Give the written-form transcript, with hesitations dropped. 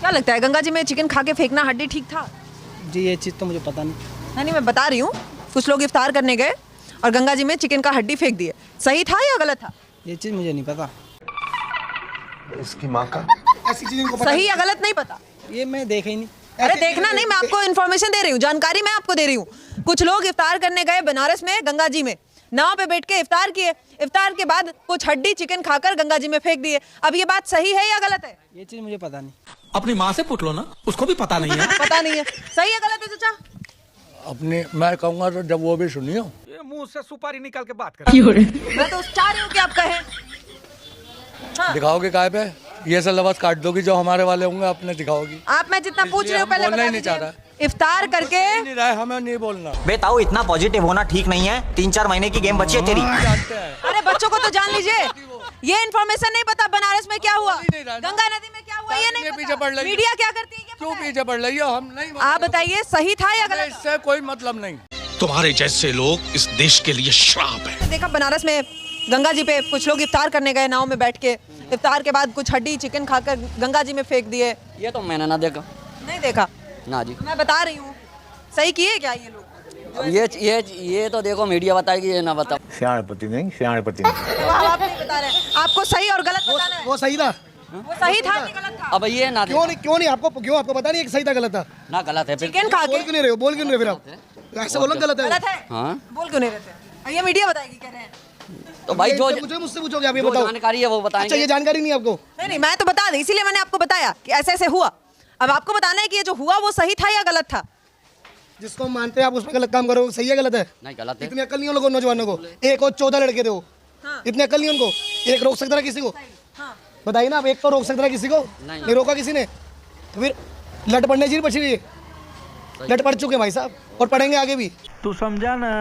क्या लगता है गंगा जी में चिकन खा के फेंकना हड्डी ठीक था? जी ये चीज़ तो मुझे पता नहीं। नहीं मैं बता रही हूँ, कुछ लोग इफ्तार करने गए और गंगा जी में चिकन का हड्डी फेंक दिए, सही था या गलत था? ये चीज़ मुझे नहीं पता। इसकी माँ का ऐसी चीज़ इनको पता सही या गलत नहीं पता? ये मैं देखा ही नहीं। अरे देखना नहीं, मैं आपको इन्फॉर्मेशन दे रही हूँ, जानकारी मैं आपको दे रही हूँ। कुछ लोग इफ्तार करने गए बनारस में गंगा जी में, नाव पे बैठ के इफ्तार किए, इफ्तार के बाद कुछ हड्डी चिकन खाकर गंगा जी में फेंक दिए। अब ये बात सही है या गलत है? ये चीज़ मुझे पता नहीं। अपनी माँ से पूछ लो ना, उसको भी पता नहीं है। पता नहीं है, सही है गलत है चाचा? अपने मैं कहूँगा तो जब वो भी सुनियो। ये मुंह से सुपारी निकाल के बात कर। मैं तो चाह रही हूँ कि आप कहें। हाँ। दिखाओगे काय पे? ये सब लफ्ज़ काट दोगी जो हमारे वाले होंगे, अपने दिखाओगी। आप मैं जितना पूछ रही हूँ पहले बोलना ही बता नहीं चाह दीजिए। इफ्तार करके नहीं रहा है, हमें नहीं बोलना। बेताऊ इतना पॉजिटिव होना ठीक नहीं है। 3-4 महीने की गेम बची है तेरी। जानते हैं। अरे बच्चों को तो जान लीजिए, ये इन्फॉर्मेशन नहीं पता बनारस में क्या हुआ, नहीं रहा ना। गंगा नदी में क्या हुआ, ये नहीं पीछे पड़ पता। रही है। मीडिया क्या करती है, क्यों पीछे पड़ रही हो? हम नहीं आप बताइए सही था या हमें गलत? इससे कोई मतलब नहीं। तुम्हारे जैसे लोग इस देश के लिए श्राप है। देखा बनारस में गंगा जी पे कुछ लोग इफ्तार करने गए नाव में बैठ के, इफ्तार के बाद कुछ हड्डी चिकन खाकर गंगा जी में फेंक दिए। ये तो मैंने ना देखा। नहीं देखा ना जी। मैं बता रही हूँ, सही किए क्या ये लोग? अब ये तो देखो मीडिया बताएगी, ये ना बता। श्याणपति नहीं, श्याणपति नहीं। तो आप नहीं बता रहे, आपको सही और गलत बताना है। वो सही था। वो सही था कि गलत था? अब ये ना क्यों नहीं आपको पता नहीं है कि सही था गलत था? ना गलत है फिर। चिकन खा बोल के क्यों नहीं रहे हो? बोल क्यों नहीं रहे फिर आप? ऐसे बोलो गलत है। गलत है? हाँ। बोल क्यों नहीं रहते? ये मीडिया बताएगी कह रहे हैं। तो भाई जो मुझसे पूछोगे आप, ये जो बताओ। जानकारी है वो अच्छा बताएंगे। ये जानकारी नहीं है आपको? नहीं मैं तो बता दी, इसीलिए मैंने आपको बताया कि ऐसे ऐसे हुआ। अब आपको बताना है कि ये जो हुआ वो सही था या गलत था। जिसको हम मानते हैं आप उस पर गलत काम करो, सही है गलत है? नहीं गलत है। इतनी अकल नहीं है लोगों नौजवानों को। एक और 14 लड़के थे वो, इतनी अकल नहीं उनको। एक रोक सकता था किसी को? बताइए ना आप, एक तो रोक सकता था किसी को? नहीं रोका किसी ने, तो फिर लट पड़ने चाहिए बची हुई है। लट पड़ चुके हैं भाई साहब, और पढ़ेंगे आगे भी। तू समझा ना?